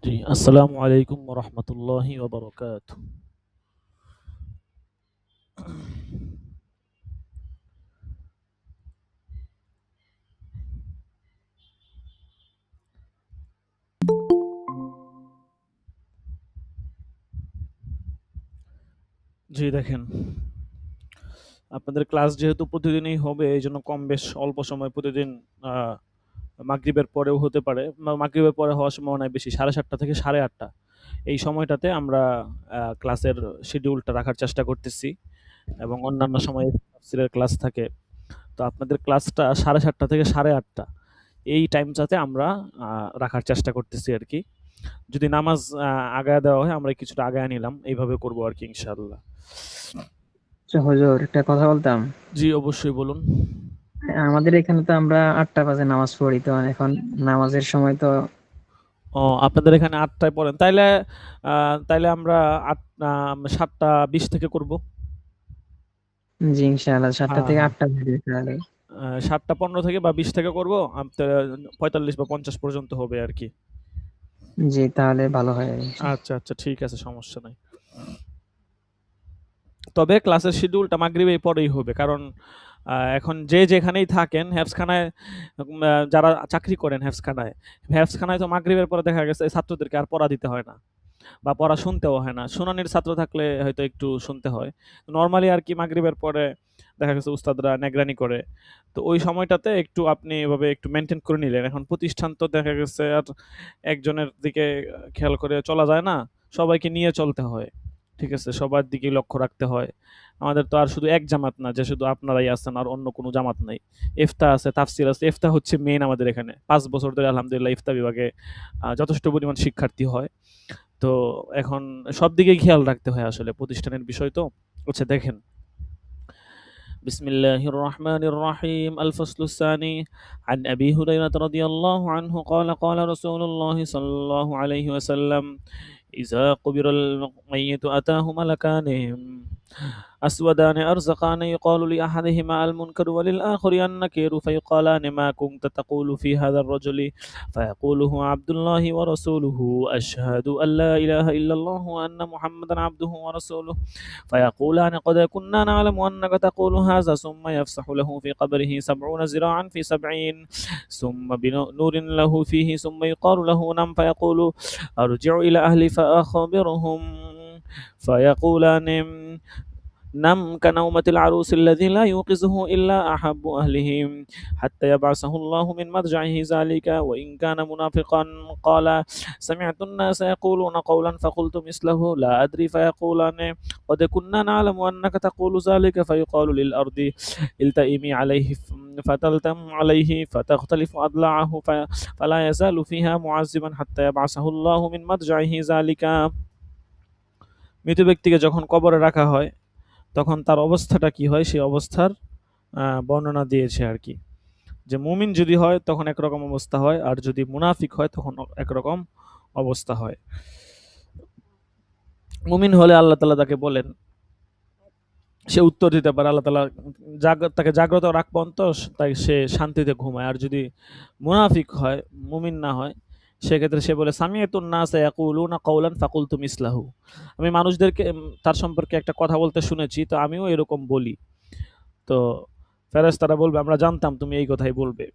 জি, আসসালামু আলাইকুম ওয়া রাহমাতুল্লাহি ওয়া বারাকাতুহু। জি দেখেন, আপনাদের ক্লাস যেহেতু প্রতিদিনই হবে এইজন্য কম বেশ অল্প সময় প্রতিদিন আ মাগরিবের পরেও হতে পারে। মাগরিবের পরে হওয়ার সম্ভাবনাই বেশি 7:30 থেকে 8:30 এই সময়টাতে আমরা ক্লাসের শিডিউলটা রাখার চেষ্টা করতেছি এবং অন্যান্য সময়ে তাফসীরের ক্লাস থাকে। তো আপনাদের ক্লাসটা 7:30 থেকে 8:30 এই টাইমটাতে আমরা আ রাখার চেষ্টা করতেছি আরকি। যদি নামাজ আগায়া দেওয়া হয় আমরা কিছুটা আগায়া নিলাম। এইভাবে করব আরকি ইনশাআল্লাহ। আচ্ছা হুজুর, একটা কথা বলতাম। জি, অবশ্যই বলুন। আমাদের এখানে তো আমরা 8টা বাজে নামাজ পড়ি, তো এখন নামাজের সময় তো। ও, আপনাদের এখানে ৮ টায় পড়েন। আ তাইলে আমরা ৭:২০ থেকে করব। জি, ইনশাআল্লাহ 7টা হ্যাঁ, থেকে হ্যাঁ। 8টা বাজে তাহলে। ৭:১৫ থেকে বা ২০ থেকে করব। ৪৫ বা ৫০ পর্যন্ত হবে আরকি। জি, তাহলে ভালো হয়। আচ্ছা, আচ্ছা, ঠিক আছে, সমস্যা নাই। তবে ক্লাসের শিডিউলটা মাগরিবের পরেই হবে। কারণ এখন যে যেখানেই থাকেন হেফজখানায়, যারা চাকরি করেন হেফজখানায় তো মাগরিবের পরে দেখা গেছে ছাত্রদেরকে আর পড়া দিতে হয় না। বা পড়া শুনতেও হয় না। শুনানির ছাত্র থাকলে হয়তো একটু শুনতে হয়। নরমালি আরকি মাগরিবের পরে দেখা গেছে উস্তাদরা নেগরানি করে। তো ওই সময়টাতে একটু আপনি এভাবে একটু মেইনটেইন করে নিলেন। এখন প্রতিষ্ঠান তো দেখা গেছে আর একজনের দিকে খেয়াল করে চলা যায় না। সবাইকে নিয়ে চলতে হয়। ঠিক আছে? সবার দিকে লক্ষ্য রাখতে হয়। আমাদের তো আর শুধু এক জামাত না যে শুধু আপনারাই আছেন আর অন্য কোনো জামাত নাই। ইফতা আছে, তাফসীর আছে। ইফতা হচ্ছে মেইন আমাদের এখানে। ৫ বছর ধরে আলহামদুলিল্লাহ ইফতা বিভাগে যথেষ্ট পরিমাণ শিক্ষার্থী হয়। তো এখন সব দিকেই খেয়াল রাখতে হয় আসলে প্রতিষ্ঠানের বিষয় তো। আচ্ছা দেখেন, বিসমিল্লাহির রহমানির রহিম। আল ফাসলুস সানি আন আবি হুরায়রা রাদিয়াল্লাহু আনহু ক্বালা ক্বালা রাসূলুল্লাহ সাল্লাল্লাহু আলাইহি ওয়াসাল্লাম ইযা কুবিরাল মাইয়িতু আতাহু মালাকানি أسودان أرزقان يقال لأحدهما المنكر وللآخر النكير فيقالان ما كنت تقول في هذا الرجل فيقول هو عبد الله ورسوله أشهد أن لا إله إلا الله وأن محمدا عبده ورسوله فيقولان قد كنا نعلم أنك تقول هذا ثم يفسح له في قبره 70 ذراعا في 70 ثم بنور له فيه ثم يقال له نم فيقول أرجع إلى أهلي فأخبرهم فيقولان نم كنومة العروس الذي لا يوقظه إلا أحب أهله حتى يبعثه الله من مضجعه ذلك وإن كان منافقا قال سمعت الناس يقولون قولا فقلت مثله لا أدري فيقولان قد كنا نعلم أنك تقول ذلك فيقال للأرض التئمي عليه فتلتم عليه فتختلف أضلاعه فلا يزال فيها معذبا حتى يبعثه الله من مضجعه ذلك মৃত ব্যক্তিকে যখন কবরে রাখা হয় তখন তার অবস্থাটা কি হয় সেই অবস্থার বর্ণনা দিয়েছে আরকি। যে মুমিন যদি হয় তখন একরকম অবস্থা হয় আর যদি মুনাফিক হয় তখন একরকম অবস্থা হয়। মুমিন হলে আল্লাহ তাআলা তাকে বলেন, সে উত্তর দিতে পারে। আল্লাহ তাআলা তাকে জাগ্রত রাখবেন তো তাই সে শান্তিতে ঘুমায়। আর যদি মুনাফিক হয়, মুমিন না হয়, সেক্ষেত্রে সে বলে সামিআতুন নাসা ইয়াকুলুনা কাওলান ফাকুলতু মিসলাহু। আমি মানুষদেরকে তার সম্পর্কে একটা কথা বলতে শুনেছি তো আমিও এরকম বলি। তো ফেরেশতারা বলবে আমরা জানতাম তুমি এই কথাই বলবে।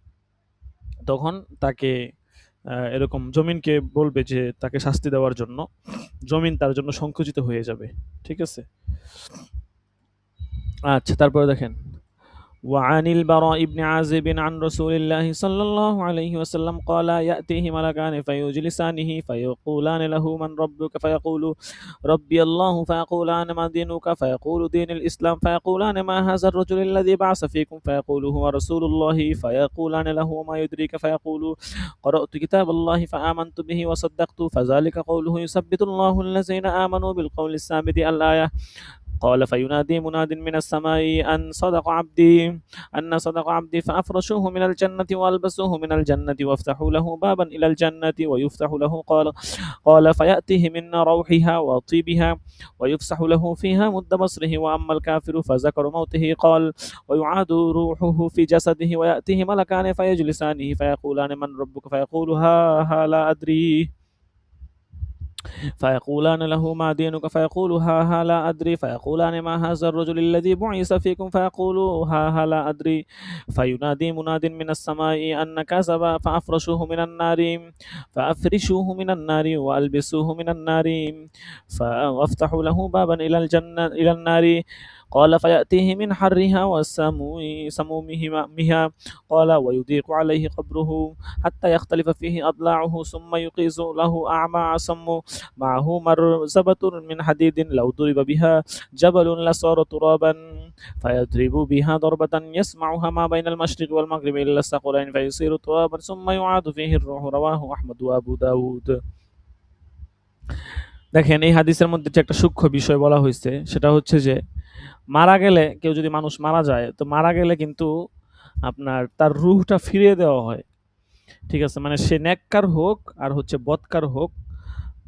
তখন তাকে এরকম জমিনকে বলবে যে তাকে শাস্তি দেওয়ার জন্য। জমিন তার জন্য সংকুচিত হয়ে যাবে। ঠিক আছে? আচ্ছা, তারপরে দেখেন, وعن البراء بن عازب عن رسول الله صلى الله عليه وسلم قال يأتيه ملكان فيجلسانه فيقولان له من ربك فيقول ربي الله فيقولان ما دينك فيقول دين الإسلام فيقولان ما هذا الرجل الذي بعث فيكم فيقول هو رسول الله فيقولان له ما يدريك فيقول قرأت كتاب الله فآمنت به وصدقت فذلك قوله يثبت الله الذين آمنوا بالقول الثابت الآية قال فينادي مناد من السماء أن صدق عبدي فأفرشوه من الجنة وألبسوه من الجنة وافتحوا له بابا إلى الجنة ويفتح له قال فيأتيه من روحها وطيبها ويفسح له فيها مد بصره وأما الكافر فذكر موته قال ويعاد روحه في جسده ويأتيه ملكان فيجلسانه فيقولان من ربك فيقول ها لا أدري فيقولان له ما دينك فيقول ها ها لا أدري فيقولان ما هذا الرجل الذي بعث فيكم فيقول ها ها لا أدري فينادي مناد من السماء أن كذب فأفرشوه من النار وألبسوه من النار فأفتح له بابا إلى الجنة إلى النار قال فيأتيه من حرها وسمومها قال ويضيق عليه قبره حتى يختلف فيه أضلاعه ثم يقيز له أعمى أصم معه مرزبة من حديد لو ضرب بها جبل لصار ترابا فيضرب بها ضربة يسمعها ما بين المشرق والمغرب إلا الثقلين فيصير ترابا ثم يعاد فيه الروح رواه أحمد وأبو داود দেখেন এই হাদিসের মধ্যে যে একটা সূক্ষ্ম বিষয় বলা হয়েছে সেটা হচ্ছে যে মারা গেলে কেউ যদি মানুষ মারা যায় তো মারা গেলে কিন্তু আপনার তার রূহটা ফিরিয়ে দেওয়া হয় ঠিক আছে মানে সে নেককার হোক আর হচ্ছে বদকার হোক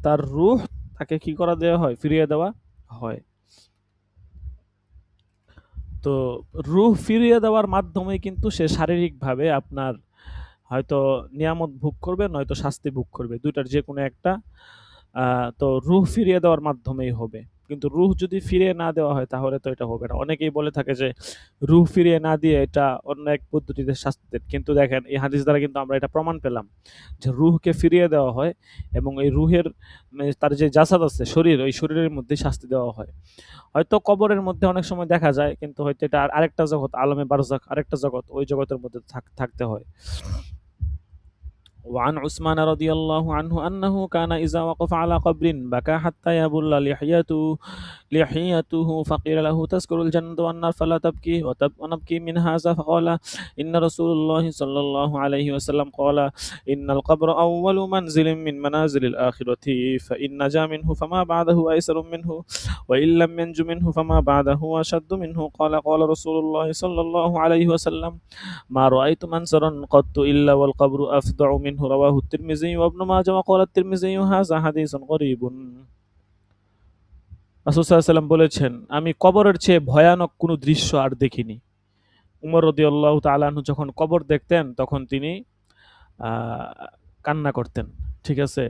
তার রূহ তাকে কি করা দেওয়া হয় ফিরিয়ে দেওয়া হয় তো রূহ ফিরিয়ে দেওয়ার মাধ্যমে কিন্তু সে শারীরিকভাবে আপনার হয়তো নিয়ামত ভোগ করবে নয়তো শাস্তি ভোগ করবে দুইটার যে কোনো একটা তো রূহ ফিরিয়ে দেওয়ার মাধ্যমেই হবে কিন্তু রূহ যদি ফিরিয়ে না দেওয়া হয় তাহলে তো এটা হবে না অনেকেই বলে থাকে যে রূহ ফিরিয়ে না দিয়ে এটা অন্য এক পদ্ধতিতে শাস্তি দেন কিন্তু দেখেন এই হাদিস দ্বারা কিন্তু আমরা এটা প্রমাণ পেলাম যে রূহকে ফিরিয়ে দেওয়া হয় এবং এই রূহের তার যে জাসাদ আছে শরীর ওই শরীরের মধ্যে শাস্তি দেওয়া হয় হয়তো কবরের মধ্যে অনেক সময় দেখা যায় কিন্তু হয়তো এটা আরেকটা জগৎ আলমে বারজাখ আরেকটা জগৎ ওই জগতের মধ্যে থাকতে হয় وعن عثمان رضي الله عنه أنه كان إذا وقف على قبر بكى حتى يبل لحيته فقيل له تذكر الجنة والنار فلا تبكي ونبكي من هذا فقال إن رسول الله صلى الله عليه وسلم قال إن القبر أول منزل من منازل الآخرة فإن نجا منه فما بعده أيسر منه وإن لم ينج منه فما بعده أشد منه قال رسول الله صلى الله عليه وسلم ما رأيت منظرا قط إلا والقبر أفظع منه رواه الترمذي وابن ماجه وقال الترمذي هذا حديث غريب রাসূল সাল্লাল্লাহু আলাইহি ওয়াসাল্লাম বলেছেন আমি কবরের চেয়ে ভয়ানক কোনো দৃশ্য আর দেখিনি উমর রাদিয়াল্লাহু তাআলা আনহু যখন কবর দেখতেন তখন তিনি কান্না করতেন ঠিক আছে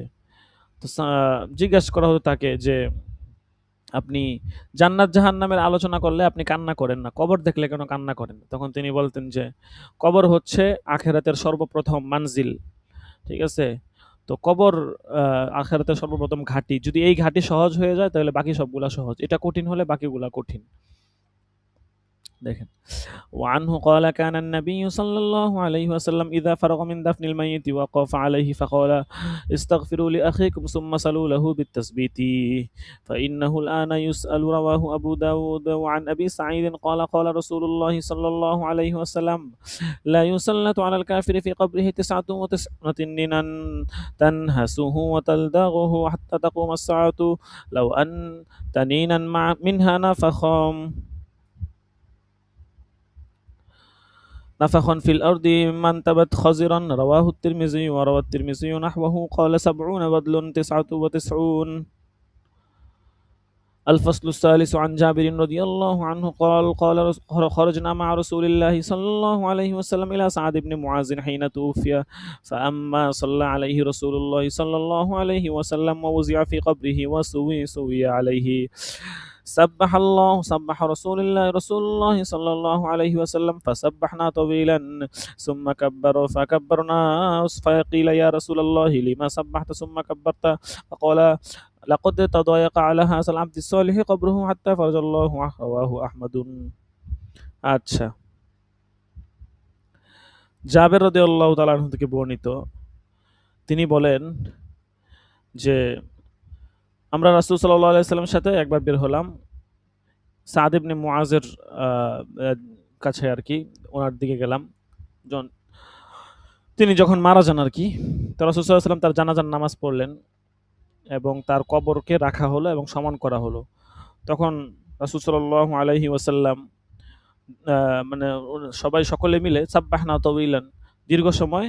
তো জিজ্ঞাসা করা হতো তাকে যে আপনি জান্নাত জাহান্নামের আলোচনা করলে আপনি কান্না করেন না কবর দেখলে কেন কান্না করেন তখন তিনি বলতেন যে কবর হচ্ছে আখিরাতের সর্বপ্রথম মানজিল ঠিক আছে তো কবর আখিরাতের সর্বপ্রথম ঘাঁটি যদি এই ঘাঁটি সহজ হয়ে যায় তাহলে বাকি সবগুলা সহজ এটা কঠিন হলে বাকিগুলা কঠিন দেখেন وعنه قال كان النبي صلى الله عليه وسلم إذا فرغ من دفن الميت وقف عليه فقال استغفروا لأخيكم ثم صلوا له بالتثبيت فإنه الآن يسأل رواه أبو داود وعن أبي سعيد قال رسول الله صلى الله عليه وسلم لا يسلط على الكافر في قبره 99 تنينا تنهسه وتلدغه حتى تقوم الساعة لو أن تنينا منها نفخ في الأرض من تبت خزرا رواه الترمذي وروى الترمذي نحوه قال 70 بدل 99 الفصل الثالث عن جابر رضي الله عنه قال خرجنا مع رسول الله صلى الله عليه وسلم إلى سعد بن معاذ حين توفي فأما صلى عليه رسول الله صلى الله عليه وسلم ووزع في قبره وسوي عليه سبح رسول الله صلى الله عليه وسلم فسبحنا طويلا ثم فكبرنا فقيل يا رسول الله لما سبحت ثم كبرت فقال لقد تضايق على هذا العبد الصالح قبره حتى فرج الله رواه أحمد আচ্ছা জাবের রাদিয়াল্লাহু তাআলা আনহু থেকে বর্ণিত তিনি বলেন যে আমরা রাসূল সাল্লাল্লাহু আলাইহি ওয়াসাল্লামের সাথে একবার বের হলাম সাদ ইবনে মুআজের কাছে আর কি ওনার দিকে গেলাম তিনি যখন মারা যান আর কি তো রাসূল সাল্লাল্লাহু আলাইহি ওয়াসাল্লাম তার জানাজার নামাজ পড়লেন এবং তার কবরকে রাখা হলো এবং সমান করা হলো তখন রাসূল সাল্লাল্লাহু আলাইহি ওয়াসাল্লাম মানে সবাই সকলে মিলে সাব্বাহনা তাওয়িলান দীর্ঘ সময়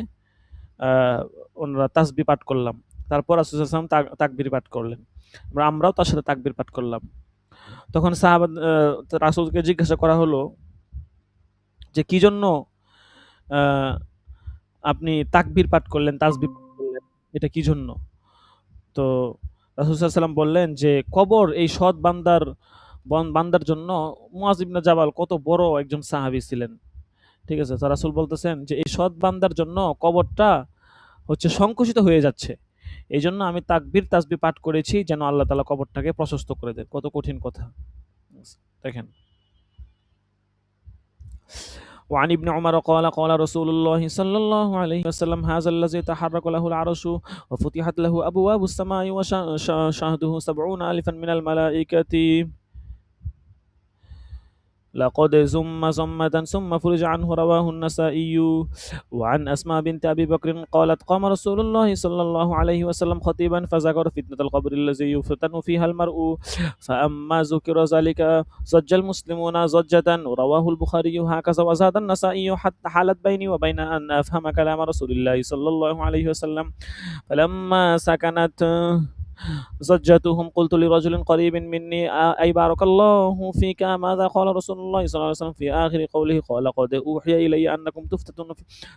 ওনারা তাসবিহ পাঠ করলাম তারপর রাসূল সাল্লাল্লাহু আলাইহি ওয়াসাল্লাম তাকবীর পাঠ করলেন আমরাও তার সাথে তাকবীর পাঠ করলাম তখন সাহাবা রাসূলকে জিজ্ঞাসা করা হলো যে কি জন্য আপনি তাকবীর পাঠ করলেন তাসবিহ করলেন এটা কি জন্য তো রাসূল সাল্লাল্লাহু আলাইহি ওয়াসাল্লাম বললেন যে কবর এই সৎ বান্দার জন্য মুআয ইবনে জাবাল কত বড় একজন সাহাবী ছিলেন। ঠিক আছে? তো রাসূল বলতেছেন যে এই সৎ বান্দার জন্য কবরটা হচ্ছে সংকুচিত হয়ে যাচ্ছে। এইজন্য আমি তাকবীর তাসবিহ পাঠ করেছি যেন আল্লাহ তাআলা কবরটাকে প্রশস্ত করে দেন। কত কঠিন কথা। দেখেন। وعن ابن عمر قال قال رسول الله صلى الله عليه وسلم هذا الذي تحرك له العرش وفتحت له أبواب السماء وشهده 70,000 من الملائكة لقد زمة ثم فرج عنه رواه النسائي. وعن أسماء بنت أبي بكر قالت قام رسول الله صلى الله عليه وسلم خطيبا فذكر فتنة القبر الذي يفتن فيها المرء فأما ذكر ذلك زج المسلمون زجة رواه البخاري هكذا وزاد النسائي حتى حالت بيني وبين أن أفهم كلام رسول الله صلى الله عليه وسلم فلما سكنت زجتهم قلت لرجل قريب مني أي بارك الله فيك ماذا قال رسول الله صلى الله عليه وسلم في آخر قوله قال قد أوحي إلي أنكم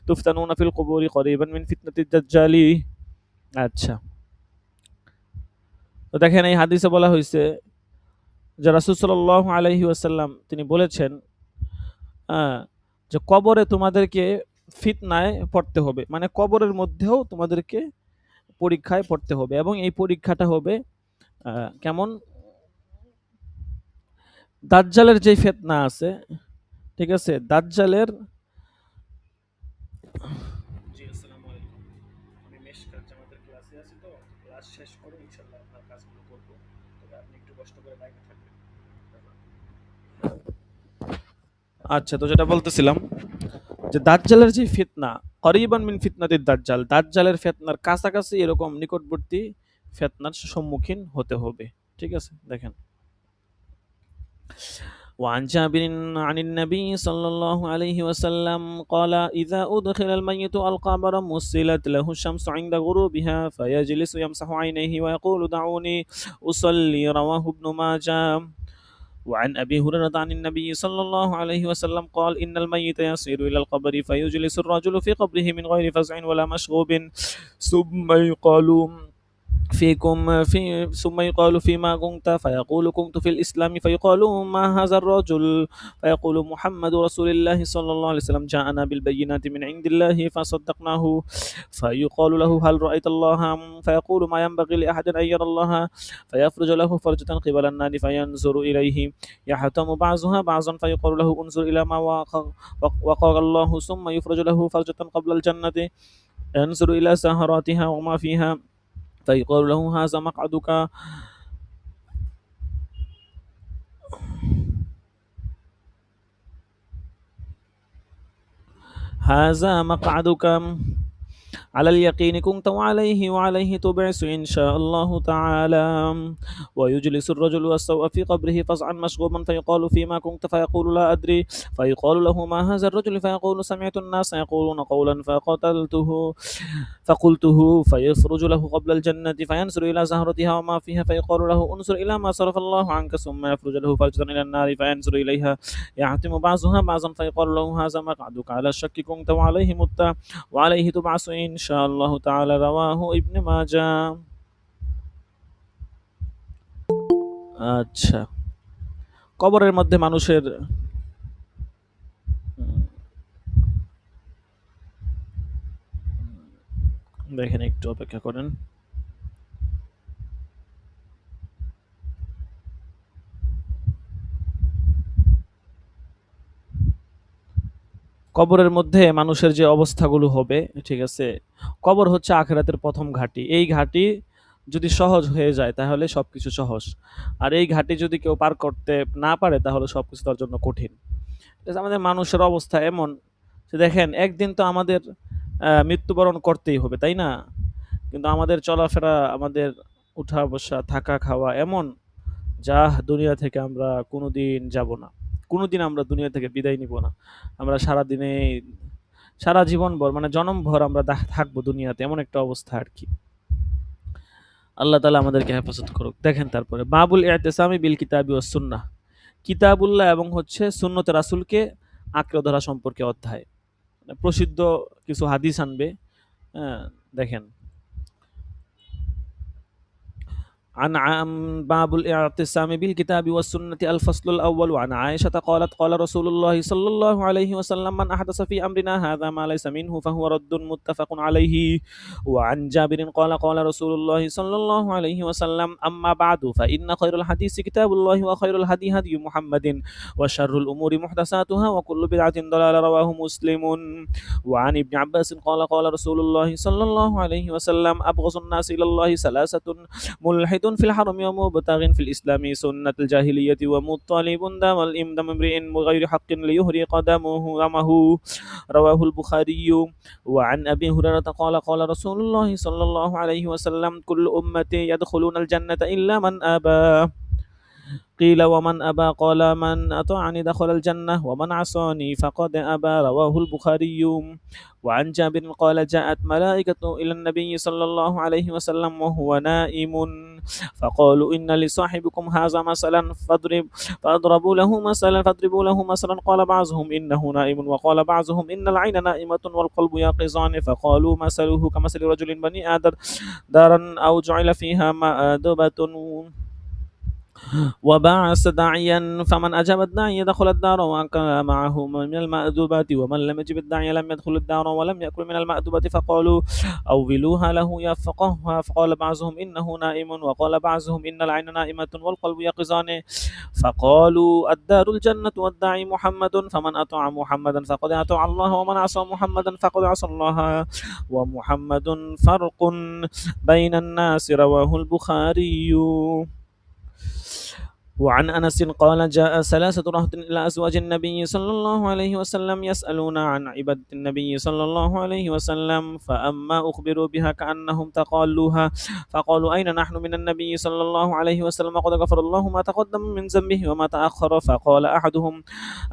تفتنون في القبور قريبا من فتنة الدجال. আচ্ছা, তো দেখেন এই হাদিসে বলা হয়েছে যে রাসূল সাল্লাল্লাহু আলাইহি ওয়াসাল্লাম তিনি বলেছেন যে কবরে তোমাদেরকে ফিতনায় পড়তে হবে, মানে কবরের মধ্যেও তোমাদেরকে পরীক্ষায় পড়তে হবে এবং এই পরীক্ষাটা হবে কেমন, দাজ্জালের যে ফিতনা আছে, ঠিক আছে, দাজ্জালের জি আসসালামু আলাইকুম, আমি মেশকাত জামাতের ক্লাসে আছি, তো ক্লাস শেষ করে ইনশাআল্লাহ আপনার কাজগুলো করব, তবে আপনি একটু কষ্ট করে লাইনে থাকবেন। আচ্ছা, তো যেটা বলতেছিলাম যে দাজ্জালের যে ফিতনা, করিবান মিন ফিতনাতিদ দাজ্জাল, দাজ্জালের ফিতনার কাছাকাছি এরকম নিকটবর্তী ফিতনার সম্মুখীন হতে হবে। ঠিক আছে, দেখেন। وعن جابر عن النبي صلى الله عليه وسلم قال إذا أدخل الميت القبر مسلت له الشمس عند غروبها فيجلس يمسح عينيه ويقول دعوني أصلي رواه ابن ماجه. وعن أبي هريرة عن النبي صلى الله عليه وسلم قال إن الميت يصير إلى القبر فيجلس الرجل في قبره من غير فزع ولا مشغوب ثم يقال ثم يقال فيما كنت فيقول كنت في الإسلام فيقال ما هذا الرجل فيقول محمد رسول الله صلى الله عليه وسلم جاءنا بالبينات من عند الله فصدقناه فيقال له هل رأيت الله فيقول ما ينبغي لأحد أن يرى الله فيفرج له فرجة قبل النار فينظر إليه يحتم بعضها بعضا فيقال له انظر إلى ما وقع الله ثم يفرج له فرجة قبل الجنة ينظر إلى سهراتها وما فيها فيقال له هذا مقعدك هذا مقعدك على اليقين كنت وعليه تبعث إن شاء الله تعالى. ويجلس الرجل والسوء في قبره فزعا مشغوبا فيقال فيما كنت فيقول لا أدري فيقال له ما هذا الرجل فيقول سمعت الناس يقولون قولا فقلته فيخرج له قبل الجنة فينظر إلى زهرتها وما فيها فيقال له انظر إلى ما صرف الله عنك ثم يفرج له فرجا إلى النار فينظر إليها يعتم بعضها بعضا فيقال له هذا مقعدك على الشك كنت وعليه تبعث إن شاء الله تعالى رواه ابن ماجه. আচ্ছা, কবরের মধ্যে মানুষের দেখেন, একটু অপেক্ষা করেন। কবরের মধ্যে মানুষের যে অবস্থাগুলো হবে, ঠিক আছে, কবর হচ্ছে আখিরাতের প্রথম ঘাঁটি। এই ঘাঁটি যদি সহজ হয়ে যায় তাহলে সবকিছু সহজ, আর এই ঘাঁটি যদি কেউ পার করতে না পারে তাহলে সবকিছু তার জন্য কঠিন। ঠিক আছে, আমাদের মানুষের অবস্থা এমন যে দেখেন একদিন তো আমাদের মৃত্যুবরণ করতেই হবে, তাই না? কিন্তু আমাদের চলাফেরা, আমাদের উঠা বসা, থাকা খাওয়া এমন, যা দুনিয়া থেকে আমরা কোনোদিন যাব না, কোনোদিন আমরা দুনিয়া থেকে বিদায় নিব না। আমরা সারা জীবনভর, মানে জনমভর আমরা থাকবো দুনিয়াতে, এমন একটা অবস্থা আর কি। আল্লাহ তাআলা আমাদেরকে হেফাজত করুক। দেখেন তারপরে বাবুল ইতিসামি বিল কিতাবি ওয়াস সুন্নাহ, কিতাবুল্লাহ এবং হচ্ছে সুন্নতে রাসূলকে আঁকড়ে ধরা সম্পর্কে অধ্যায়। মানে প্রসিদ্ধ কিছু হাদিস আনবে। দেখেন, باب الاعتصام بالكتاب والسنة الفصل الأول. وعن عائشة قالت قال رسول الله صلى الله عليه وسلم من أحدث في أمرنا هذا ما ليس منه فهو رد متفق عليه. وعن جابر قال قال رسول الله صلى الله عليه وسلم أما بعد فإن خير الحديث كتاب الله وخير الهدي هدي محمد وشر الأمور محدثاتها وكل بدعة ضلالة رواه مسلم. وعن ابن عباس قال قال رسول الله صلى الله عليه وسلم أبغض الناس إلى الله ثلاثة ملحد في الحرم ومبتغ في الإسلام سنة الجاهلية ومطالب دم الإمدم امرئ بغير حق ليهرق دمه رواه البخاري. وعن أبي هريرة قال قال رسول الله صلى الله عليه وسلم كل أمتي يدخلون الجنة إلا من أبى. قيل ومن أبى قال من أطاعني دخل الجنة ومن عصاني فقد أبى رواه البخاري. وعن جابر قال جاءت ملائكة إلى النبي صلى الله عليه وسلم وهو نائم فقالوا إن لصاحبكم هذا مثلا فاضربوا له مثلا قال بعضهم إنه نائم وقال بعضهم إن العين نائمة والقلب يقظان فقالوا مثله كمثل رجل بني آدم دارا أو جعل فيها مأدبة وبعث داعيا فمن أجاب الداعي دخل الدار وأكل معه من المأدبات ومن لم يجب الداعي لم يدخل الدار ولم يأكل من المأدبة فقالوا أولوها له يفقهها فقال بعضهم إنه نائم وقال بعضهم إن العين نائمة والقلب يقظان فقالوا الدار الجنة والداعي محمد فمن أطاع محمدا فقد أطاع الله ومن عصى محمدا فقد عصى الله ومحمد فرق بين الناس رواه البخاري. وعن أنس قال جاء ثلاثة رهط إلى أزواج النبي صلى الله عليه وسلم يسألون عن عبادة النبي صلى الله عليه وسلم فأما أخبروا بها كأنهم تقالوها فقالوا أين نحن من النبي صلى الله عليه وسلم قد غفر الله ما تقدم من ذنبه وما تأخر فقال أحدهم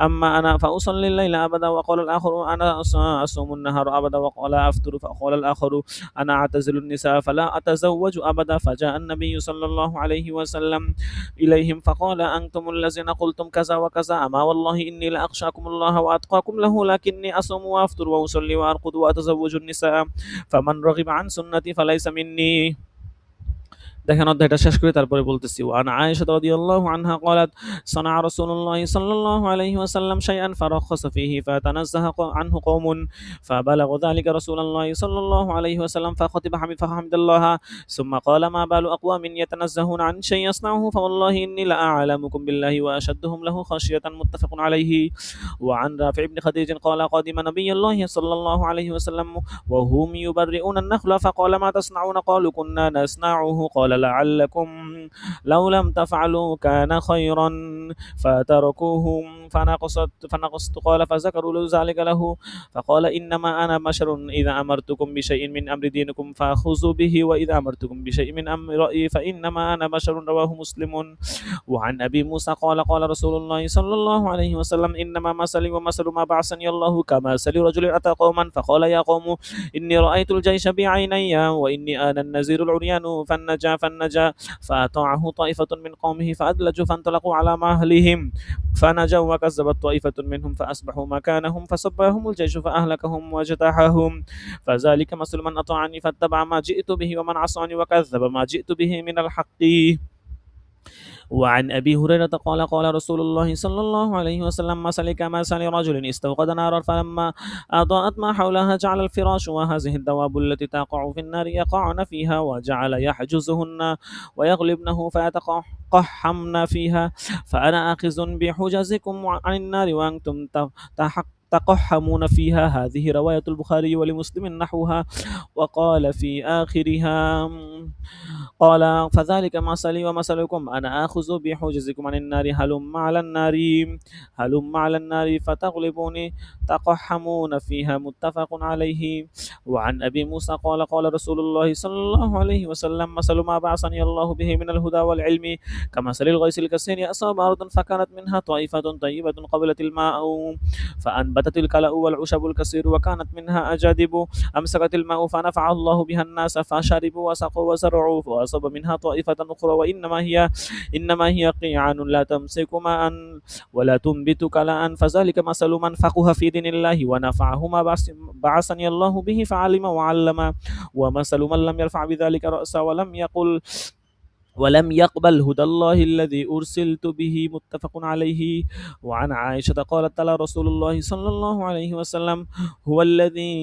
أما أنا فأصلي الليل أبدا وقال الآخر أنا أصوم النهار أبدا وقال أفطر فقال الآخر أنا أعتزل النساء فلا أتزوج أبدا فجاء النبي صلى الله عليه وسلم إليهم فقال أنتم الذين قلتم كذا وكذا أما والله إني لأخشاكم الله وأتقاكم له لكني أصوم وأفطر وأصلي وأرقد وأتزوج النساء فمن رغب عن سنتي فليس مني. দেখেন অধ্যায়টা শেষ করে তারপরে বলতেছি ওয়ান আয়েশা রাদিয়াল্লাহু আনহা قالت صنع رسول الله صلى الله عليه وسلم شيئا فرخص فيه فتنزه عنه قوم فبلغ ذلك رسول الله صلى الله عليه وسلم فخطب فحمد الله ثم قال ما بال أقوام يتنزهون عن شيء يصنعه فوالله إني لأعلمكم بالله وأشدهم له خشية متفق عليه. وعن رافع بن خديج قال قدم نبي الله صلى الله عليه وسلم وهم يبرئون النخل فقال ما تصنعون قالوا كنا نصنعه قال لعلكم لو لم تفعلوا كان خيرا فتركوهم فنقصت قال فذكروا ذلك له فقال إنما أنا بشر إذا أمرتكم بشيء من أمر دينكم فخذوا به وإذا أمرتكم بشيء من أمر رأيي فإنما أنا بشر رواه مسلم. وعن أبي موسى قال قال رسول الله صلى الله عليه وسلم إنما مثلي ومثل ما بعثني الله كمثل رجل أتى قوما فقال يا قوم إني رأيت الجيش بعيني وإني أنا النذير العريان فالنجا فأطاعه طائفة من قومه فأدلجوا فانطلقوا على مهلهم فنجوا وكذبت طائفة منهم فأصبحوا مكانهم فصبهم الجيش فأهلكهم واجتاحهم فذلك مثل من أطاعني فاتبع ما جئت به ومن عصاني وكذب ما جئت به من الحق. وعن أبي هريرة قال قال رسول الله صلى الله عليه وسلم مثل كمثل رجل استوقد نارا فلما أضاءت ما حولها جعل الفراش وهذه الدواب التي تقع في النار يقعن فيها وجعل يحجزهن ويغلبنه فيتقحمن فيها فأنا آخذ بحجزكم عن النار وأنتم تقحمون فيها. هذه رواية البخاري ولمسلم نحوها. وقال في آخرها قال فذلك مثلي ومثلكم أنا آخذ بحجزكم عن النار هلم على النار فتغلبوني تقحمون فيها متفق عليه. وعن أبي موسى قال قال رسول الله صلى الله عليه وسلم مثل ما بعثني الله به من الهدى والعلم كمثل الغيث الكثير أصاب أرضا فكانت منها طائفة طيبة قبلت الماء فأنبتت الكلأ والعشب الكثير وكانت منها أجادب أمسكت الماء فنفع الله بها الناس فشربوا وسقوا وزرعوا وأصاب منها طائفة أخرى إنما هي قيعان لا تمسك ماء ولا تنبت كلاء فذلك مثل من فقه في دين الله ونفعه ما بعثني الله به فعلم وعلم ومثل من لم يرفع بذلك رأسا ولم يقبل هدى الله الذي أرسلت به متفق عليه. وعن عائشة قالت تلا رسول الله صلى الله عليه وسلم هو الذي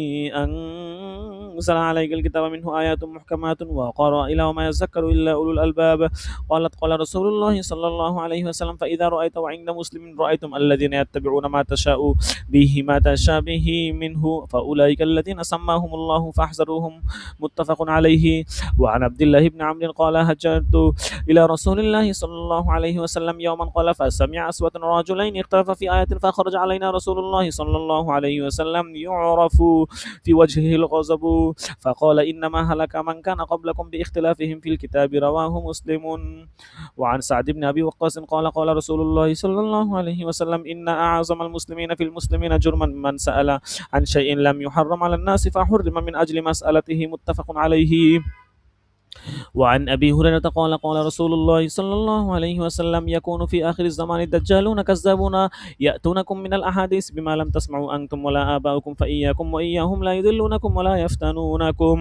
أنزل عليك الكتاب منه آيات محكمات وقرائل وما يذكر إلا أولو الألباب. قالت قال رسول الله صلى الله عليه وسلم فإذا رأيت وعند مسلم رأيتم الذين يتبعون ما تشاء به ما تشاء به منه فأولئك الذين سماهم الله فاحذروهم متفق عليه. وعن عبد الله بن عمرو قال هجرت إلى رسول الله صلى الله عليه وسلم يوما قال فسمع أصوات رجلين اختلف في آية فخرج علينا رسول الله صلى الله عليه وسلم يعرف في وجهه الغضب فقال إنما هلك من كان قبلكم باختلافهم في الكتاب رواه مسلم. وعن سعد بن أبي وقاص قال قال رسول الله صلى الله عليه وسلم إن أعظم المسلمين في المسلمين جرما من سأل عن شيء لم يحرم على الناس فحرم من أجل مسألته متفق عليه. وعن أبي هريرة قال قال رسول الله صلى الله عليه وسلم يكون في آخر الزمان دجالون كذابون يأتونكم من الأحاديث بما لم تسمعوا أنتم ولا آباؤكم فإياكم وإياهم لا يضلونكم ولا يفتنونكم.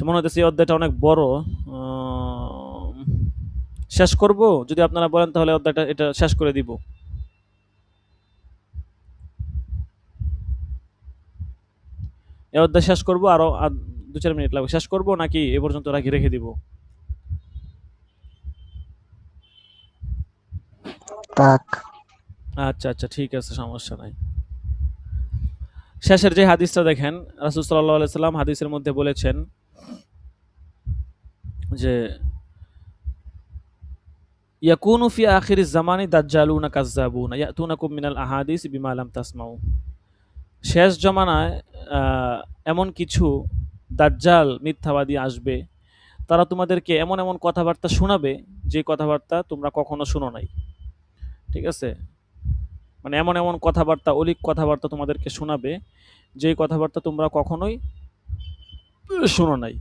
মনে হচ্ছে অধ্যায়টা অনেক বড়, শেষ করব যদি আপনারা বলেন তাহলে অধ্যায়টা এটা শেষ করে দিব। এই অধ্যায় শেষ করব, আরো 2-4 মিনিট লাগবে, শেষ করব নাকি এ পর্যন্ত রেখে দিব? তাক আচ্ছা আচ্ছা ঠিক আছে, সমস্যা নাই। শেষের যে হাদিসটা দেখেন, রাসূল সাল্লাল্লাহু আলাইহি সাল্লাম হাদিসের মধ্যে বলেছেন যে ইয়াকুনু ফি আখিরিজ জামানি দাজ্জালুনা কাজ্জাবুনা ইয়াতুনাকুম মিনাল আহাদিস বিমা লাম তাসমাউ। শেষ জমানায় এমন কিছু দাজ্জাল মিথ্যাবাদী আসবে, তারা তোমাদেরকে এমন এমন কথাবার্তা শোনাবে যে কথাবার্তা তোমরা কখনো শুনো নাই। ঠিক আছে, মানে এমন এমন কথাবার্তা, অলিক কথাবার্তা তোমাদেরকে শোনাবে যে কথাবার্তা তোমরা কখনোই শুনো নাই।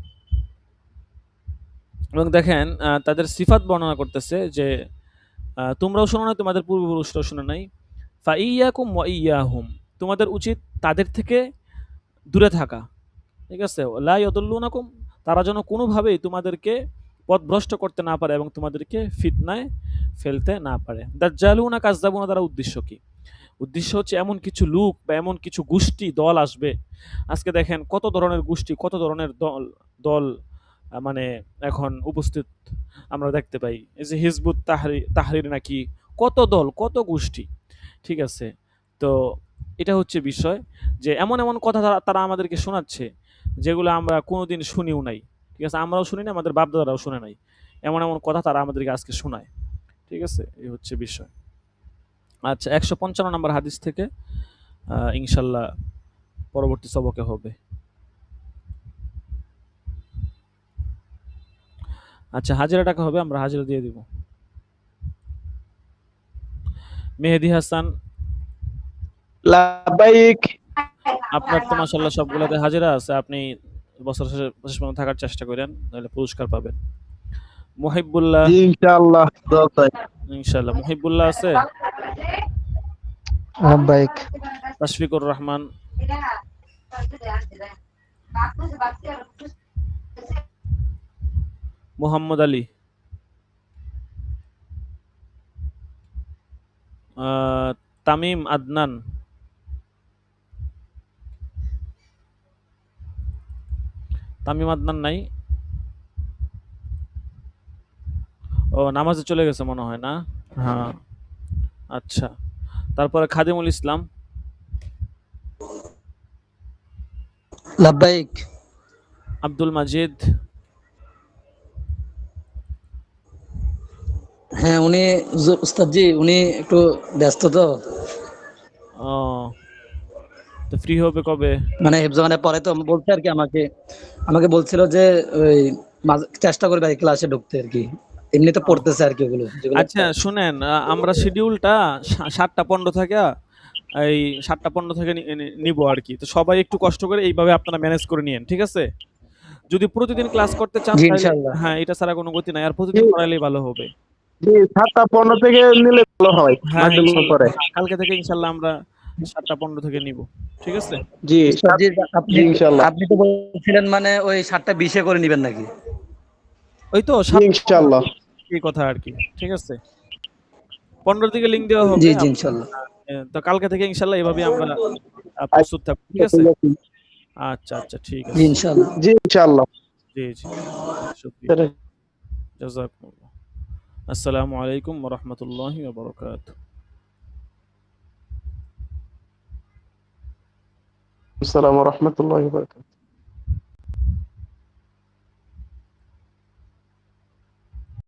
এবং দেখেন তাদের সিফাত বর্ণনা করতেছে যে তোমরাও শোনো নাই, তোমাদের পূর্বপুরুষরাও শোনো নাই। ফাইয়াকুম ওয়া ইয়াহুম, তোমাদের উচিত তাদের থেকে দূরে থাকা। ঠিক আছে, লা ইয়াদুল্লুনাকুম, তারা যেন কোনোভাবেই তোমাদেরকে পথভ্রষ্ট করতে না পারে এবং তোমাদেরকে ফিতনায় ফেলতে না পারে। দাজ্জালুনা কাযযাবুনা দ্বারা উদ্দেশ্য কি? উদ্দেশ্য হচ্ছে এমন কিছু লোক বা এমন কিছু গোষ্ঠী দল আসবে। আজকে দেখেন কত ধরনের গোষ্ঠী, কত ধরনের দল দল মানে এখন উপস্থিত আমরা দেখতে পাই। এই যে হিজবুত তাহরির নাকি কত দল, কত গোষ্ঠী। ঠিক আছে, তো এটা হচ্ছে বিষয় যে এমন এমন কথা তারা আমাদেরকে শোনাচ্ছে যেগুলো আমরা কোনোদিন শুনিও নাই। ঠিক আছে, আমরাও শুনি না, আমাদের বাপদাদারাও শুনে নাই। এমন এমন কথা তারা আমাদেরকে আজকে শোনায়। ঠিক আছে, এই হচ্ছে বিষয়। আচ্ছা, 155 নম্বর হাদিস থেকে ইনশাল্লাহ পরবর্তী সবকে হবে। আচ্ছা, হাজিরা টাকা হবে, আমরা হাজিরা দিয়ে দিব। মেহেদি হাসান, লাবাইক। আপনার তো মাশাআল্লাহ সবগুলোতে হাজিরা আছে, আপনি বছর শেষ পর্যন্ত থাকার চেষ্টা করেন, তাহলে পুরস্কার পাবেন। মুহিবুল্লাহ, জি ইনশাআল্লাহ, দোয়া চাই। ইনশাআল্লাহ। মুহিবুল্লাহ আছে? লাব্বাইক। তাশফিকুর রহমান, মোহাম্মদ আলী, তামিম আদনান, তামিম আদনান নাই? ও নামাজে চলে গেছে মনে হয় না? হ্যাঁ, আচ্ছা। তারপরে খাদিমুল ইসলাম, লাব্বাইক। আব্দুল মাজিদ, হ্যাঁ, উনি উস্তাদ জি, উনি একটু ব্যস্ত তো ও, তো ফ্রি হবে কবে? মানে হেফজখানে পড়ে তো, বলছে আর কি, আমাকে বলছিল যে ওই চেষ্টা করবে আর কি ক্লাসে ঢুকতে আর কি, এমনি তো পড়তেছে আর কি ওগুলো যেগুলো। আচ্ছা শুনেন, আমরা শিডিউলটা 7টা 15 থেকে এই 7টা 15 থেকে নিব আর কি। তো সবাই একটু কষ্ট করে এইভাবে আপনারা ম্যানেজ করে নিয়েন, ঠিক আছে? যদি প্রতিদিন ক্লাস করতে চান জি তাহলে ইনশাআল্লাহ। হ্যাঁ, এটা ছাড়া কোনো গতি নাই, আর প্রতিদিন পড়াইলেই ভালো হবে। জি 7টা 15 থেকে নিলে ভালো হয়, হ্যাঁ মাগরিবের পরে। কালকে থেকে ইনশাআল্লাহ আমরা 7টা 15 থেকে নিব, ঠিক আছে? জি উস্তাদ জি, জি ইনশাআল্লাহ। আপনি তো বলছিলেন মানে ওই 7টা 20-এ করে নেবেন নাকি? ওই তো জি ইনশাআল্লাহ। এই কথা আর কি। ঠিক আছে? 15 থেকে লিংক দেওয়া হবে। জি জি ইনশাল্লাহ। তো কালকে থেকে ইনশাআল্লাহ এভাবে আমরা প্রস্তুত থাকবো। ঠিক আচ্ছা, আছে? ঠিক আছে। আচ্ছা, আচ্ছা ঠিক জি আছে। ইনশাল্লাহ। জি ইনশাআল্লাহ। জি, জি। শুকরিয়া। জাযাকুমুল্লাহ। আসসালামু আলাইকুম ওয়া রাহমাতুল্লাহি ওয়া বারাকাতুহু। আসসালামু আলাইকুম ওয়া রাহমাতুল্লাহি ওয়া বারাকাতুহু।